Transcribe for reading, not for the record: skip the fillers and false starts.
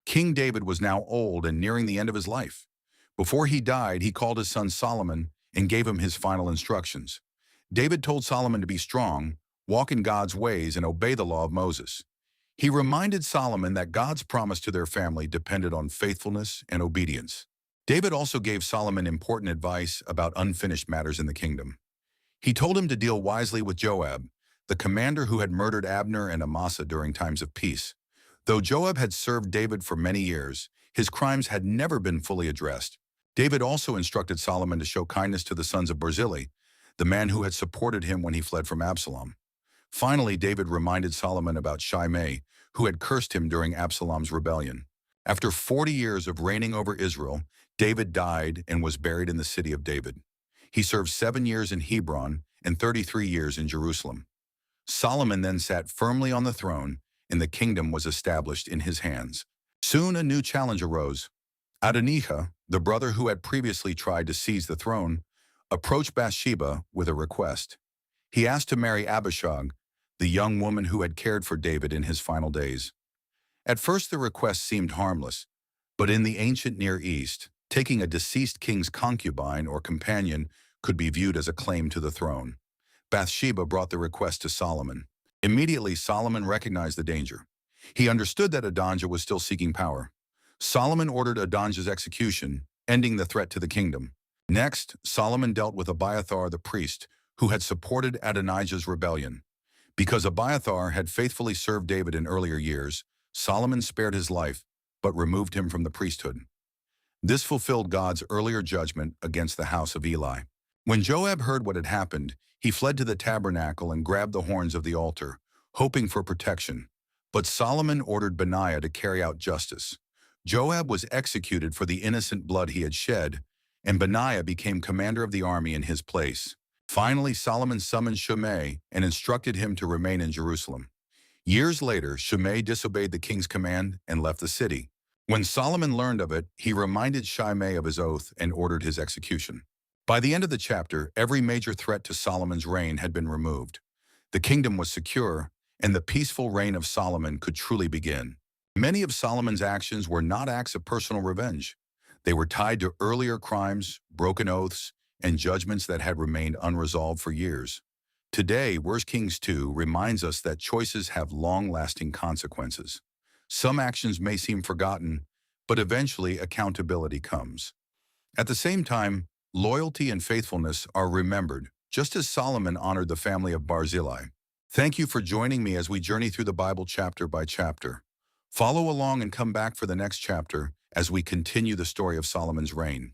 King David was now old and nearing the end of his life. Before he died, he called his son Solomon and gave him his final instructions. David told Solomon to be strong, walk in God's ways, and obey the law of Moses. He reminded Solomon that God's promise to their family depended on faithfulness and obedience. David also gave Solomon important advice about unfinished matters in the kingdom. He told him to deal wisely with Joab, the commander who had murdered Abner and Amasa during times of peace. Though Joab had served David for many years, his crimes had never been fully addressed. David also instructed Solomon to show kindness to the sons of Barzillai, the man who had supported him when he fled from Absalom. Finally, David reminded Solomon about Shimei, who had cursed him during Absalom's rebellion. After 40 years of reigning over Israel, David died and was buried in the city of David. He served 7 years in Hebron and 33 years in Jerusalem. Solomon then sat firmly on the throne, and the kingdom was established in his hands. Soon a new challenge arose. Adonijah, the brother who had previously tried to seize the throne, approached Bathsheba with a request. He asked to marry Abishag, the young woman who had cared for David in his final days. At first the request seemed harmless, but in the ancient Near East, taking a deceased king's concubine or companion could be viewed as a claim to the throne. Bathsheba brought the request to Solomon. Immediately, Solomon recognized the danger. He understood that Adonijah was still seeking power. Solomon ordered Adonijah's execution, ending the threat to the kingdom. Next, Solomon dealt with Abiathar the priest, who had supported Adonijah's rebellion. Because Abiathar had faithfully served David in earlier years, Solomon spared his life, but removed him from the priesthood. This fulfilled God's earlier judgment against the house of Eli. When Joab heard what had happened, he fled to the tabernacle and grabbed the horns of the altar, hoping for protection. But Solomon ordered Benaiah to carry out justice. Joab was executed for the innocent blood he had shed, and Benaiah became commander of the army in his place. Finally, Solomon summoned Shimei and instructed him to remain in Jerusalem. Years later, Shimei disobeyed the king's command and left the city. When Solomon learned of it, he reminded Shimei of his oath and ordered his execution. By the end of the chapter, every major threat to Solomon's reign had been removed. The kingdom was secure, and the peaceful reign of Solomon could truly begin. Many of Solomon's actions were not acts of personal revenge. They were tied to earlier crimes, broken oaths, and judgments that had remained unresolved for years. Today, 1 Kings 2 reminds us that choices have long-lasting consequences. Some actions may seem forgotten, but eventually accountability comes. At the same time, loyalty and faithfulness are remembered, just as Solomon honored the family of Barzillai. Thank you for joining me as we journey through the Bible chapter by chapter. Follow along and come back for the next chapter as we continue the story of Solomon's reign.